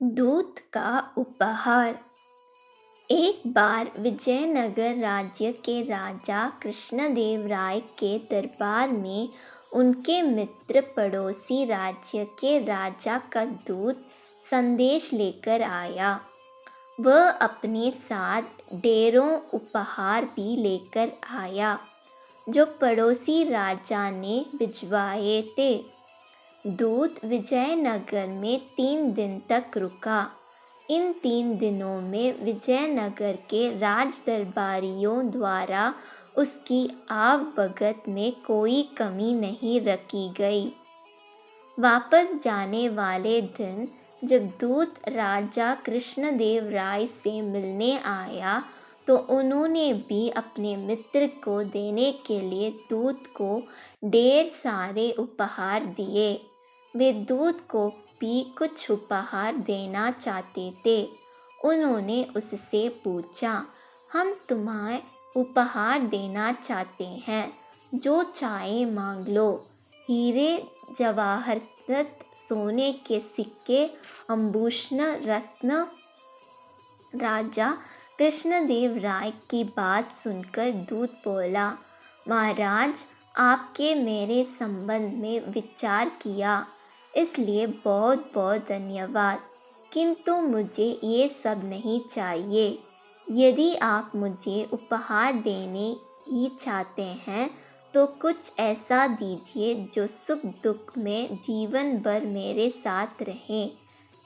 दूत का उपहार। एक बार विजयनगर राज्य के राजा कृष्णदेव राय के दरबार में उनके मित्र पड़ोसी राज्य के राजा का दूत संदेश लेकर आया। वह अपने साथ ढेरों उपहार भी लेकर आया जो पड़ोसी राजा ने भिजवाए थे। दूत विजयनगर में 3 दिन तक रुका। इन 3 दिनों में विजयनगर के राज दरबारियों द्वारा उसकी आवभगत में कोई कमी नहीं रखी गई। वापस जाने वाले दिन जब दूत राजा कृष्णदेव राय से मिलने आया तो उन्होंने भी अपने मित्र को देने के लिए दूत को ढेर सारे उपहार दिए। वे दूत को भी कुछ उपहार देना चाहते थे। उन्होंने उससे पूछा, हम तुम्हें उपहार देना चाहते हैं, जो चाहे मांग लो। हीरे जवाहरत, सोने के सिक्के, आभूषण, रत्न। राजा कृष्णदेव राय की बात सुनकर दूत बोला, महाराज, आपके मेरे संबंध में विचार किया, इसलिए बहुत बहुत धन्यवाद, किंतु मुझे ये सब नहीं चाहिए। यदि आप मुझे उपहार देने ही चाहते हैं तो कुछ ऐसा दीजिए जो सुख दुख में जीवन भर मेरे साथ रहे,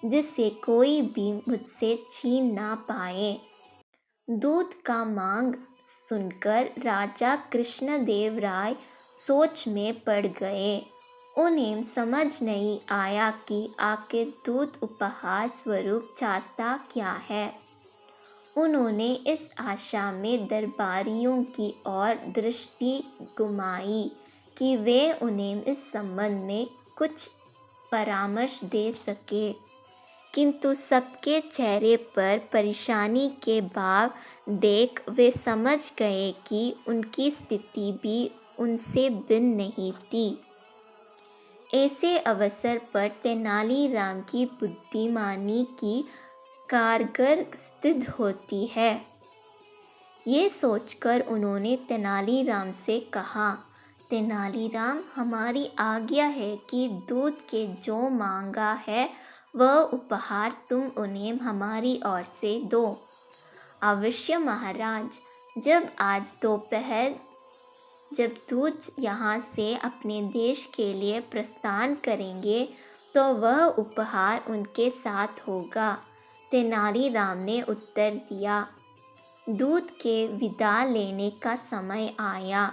जिसे कोई भी मुझसे छीन ना पाए। दूत का मांग सुनकर राजा कृष्णदेव राय सोच में पड़ गए। उन्हें समझ नहीं आया कि आखिर दूत उपहार स्वरूप चाहता क्या है। उन्होंने इस आशा में दरबारियों की ओर दृष्टि घुमाई कि वे उन्हें इस संबंध में कुछ परामर्श दे सके, किंतु सबके चेहरे पर परेशानी के भाव देख वे समझ गए कि उनकी स्थिति भी उनसे भिन्न नहीं थी। ऐसे अवसर पर तेनालीराम की बुद्धिमानी की कारगर सिद्ध होती है। ये सोचकर उन्होंने तेनालीराम से कहा, तेनालीराम, हमारी आज्ञा है कि दूत के जो मांगा है वह उपहार तुम उन्हें हमारी ओर से दो। अवश्य महाराज। जब आज दोपहर जब दूत यहाँ से अपने देश के लिए प्रस्थान करेंगे तो वह उपहार उनके साथ होगा, तेनालीराम ने उत्तर दिया। दूत के विदा लेने का समय आया।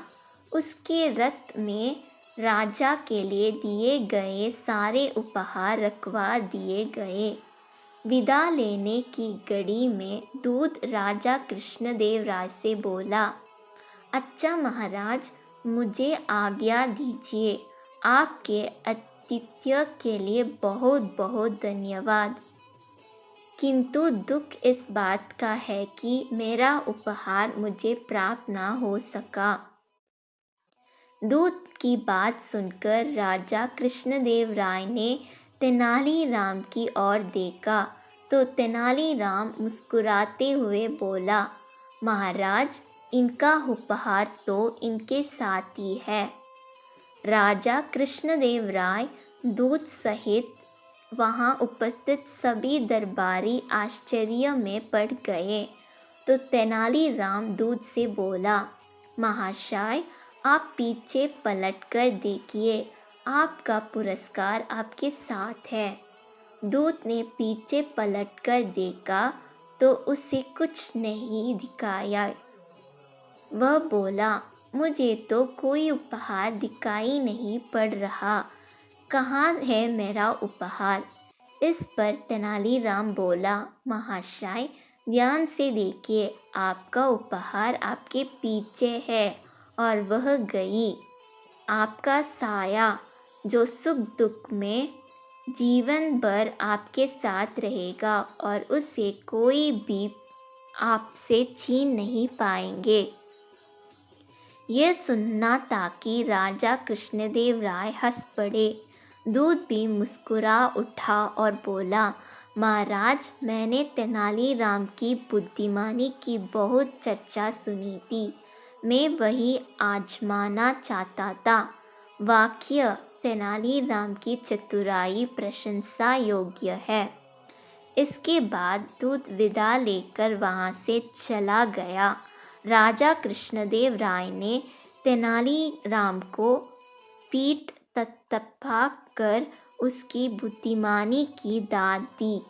उसके रथ में राजा के लिए दिए गए सारे उपहार रखवा दिए गए। विदा लेने की घड़ी में दूत राजा कृष्णदेव राय से बोला, अच्छा महाराज, मुझे आज्ञा दीजिए। आपके आतिथ्य के लिए बहुत बहुत धन्यवाद, किंतु दुख इस बात का है कि मेरा उपहार मुझे प्राप्त ना हो सका। दूत की बात सुनकर राजा कृष्णदेव राय ने तेनालीराम की ओर देखा तो तेनालीराम मुस्कुराते हुए बोला, महाराज, इनका उपहार तो इनके साथ ही है। राजा कृष्णदेव राय दूत सहित वहां उपस्थित सभी दरबारी आश्चर्य में पड़ गए तो तेनालीराम दूत से बोला, महाशय, आप पीछे पलटकर देखिए, आपका पुरस्कार आपके साथ है। दूत ने पीछे पलटकर देखा तो उसे कुछ नहीं दिखाया। वह बोला, मुझे तो कोई उपहार दिखाई नहीं पड़ रहा, कहाँ है मेरा उपहार। इस पर तेनालीराम बोला, महाशय, ध्यान से देखिए, आपका उपहार आपके पीछे है और वह गई, आपका साया, जो सुख दुख में जीवन भर आपके साथ रहेगा और उसे कोई भी आपसे छीन नहीं पाएंगे। यह सुनना था कि राजा कृष्णदेव राय हंस पड़े। दूत भी मुस्कुरा उठा और बोला, महाराज, मैंने तेनालीराम की बुद्धिमानी की बहुत चर्चा सुनी थी। मैं वही आजमाना चाहता था। वाक्य तेनालीराम की चतुराई प्रशंसा योग्य है। इसके बाद दूत विदा लेकर वहाँ से चला गया। राजा कृष्णदेव राय ने तेनालीराम को पीठ थपथपा कर उसकी बुद्धिमानी की दाद दी।